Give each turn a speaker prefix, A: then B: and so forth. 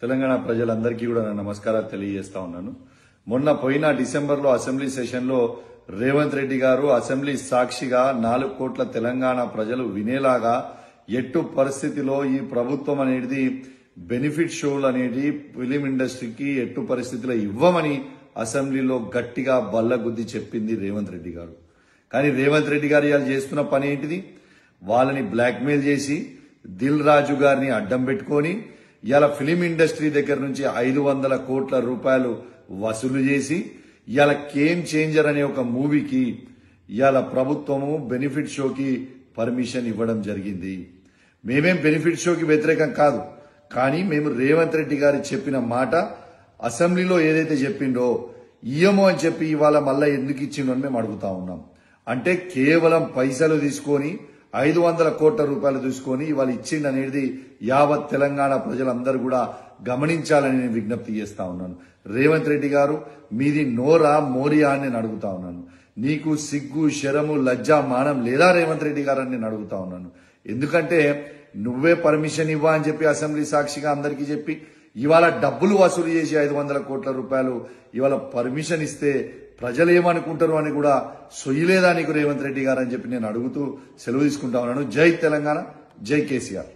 A: తెలంగాణ ప్రజలందరికీ కూడా నమస్కారాలు తెలియజేస్తా ఉన్నాను. మొన్న పోయిన డిసెంబర్లో అసెంబ్లీ సెషన్లో రేవంత్ రెడ్డి గారు అసెంబ్లీ సాక్షిగా 4 కోట్ల తెలంగాణ ప్రజలు వినేలాగా ఎట్టు పరిస్థితిలో ఈ ప్రభుత్వం అనేది బెనిఫిట్ షోలు అనేది ఫిలిం ఇండస్ట్రీకి ఎట్టు పరిస్థితిలో ఇవ్వమని అసెంబ్లీలో గట్టిగా బల్లగుద్ది చెప్పింది రేవంత్ రెడ్డి గారు. కానీ రేవంత్ రెడ్డి గారు ఇవాళ చేస్తున్న పని ఏంటిది? వాళ్ళని బ్లాక్మెయిల్ చేసి దిల్ రాజు గారిని అడ్డం పెట్టుకొని ఇవాళ ఫిలిం ఇండస్ట్రీ దగ్గర నుంచి 500 కోట్ల రూపాయలు వసూలు చేసి ఇవాళ గేమ్ చేంజర్ అనే ఒక మూవీకి ఇవాళ ప్రభుత్వము బెనిఫిట్ షోకి పర్మిషన్ ఇవ్వడం జరిగింది. మేమేం బెనిఫిట్ షోకి వ్యతిరేకం కాదు, కానీ మేము రేవంత్ రెడ్డి గారు చెప్పిన మాట అసెంబ్లీలో ఏదైతే చెప్పిండో ఇయ్యమో అని చెప్పి ఇవాళ మళ్ళా ఎందుకు ఇచ్చిండో అని మేము అడుగుతా ఉన్నాం. అంటే కేవలం పైసలు తీసుకొని 500 కోట్ల రూపాయలు తీసుకొని ఇవాళ ఇచ్చిండనేది యావత్ తెలంగాణ ప్రజలందరూ కూడా గమనించాలని నేను విజ్ఞప్తి చేస్తా ఉన్నాను. రేవంత్ రెడ్డి గారు, మీది నోరా మోరియా అని నేను అడుగుతా ఉన్నాను. నీకు సిగ్గు శరము లజ్జ మానం లేదా రేవంత్ రెడ్డి గారు అని నేను అడుగుతా ఉన్నాను. ఎందుకంటే నువ్వే పర్మిషన్ ఇవ్వా అని చెప్పి అసెంబ్లీ సాక్షిగా అందరికీ చెప్పి ఇవాళ డబ్బులు వసూలు చేసి 500 కోట్ల రూపాయలు ఇవాళ పర్మిషన్ ఇస్తే ప్రజలు ఏమనుకుంటారు అని కూడా సొయ్యలేదా నీకు రేవంత్ రెడ్డి గారు అని చెప్పి నేను అడుగుతూ సెలవు తీసుకుంటా ఉన్నాను. జై తెలంగాణ, జై కేసీఆర్.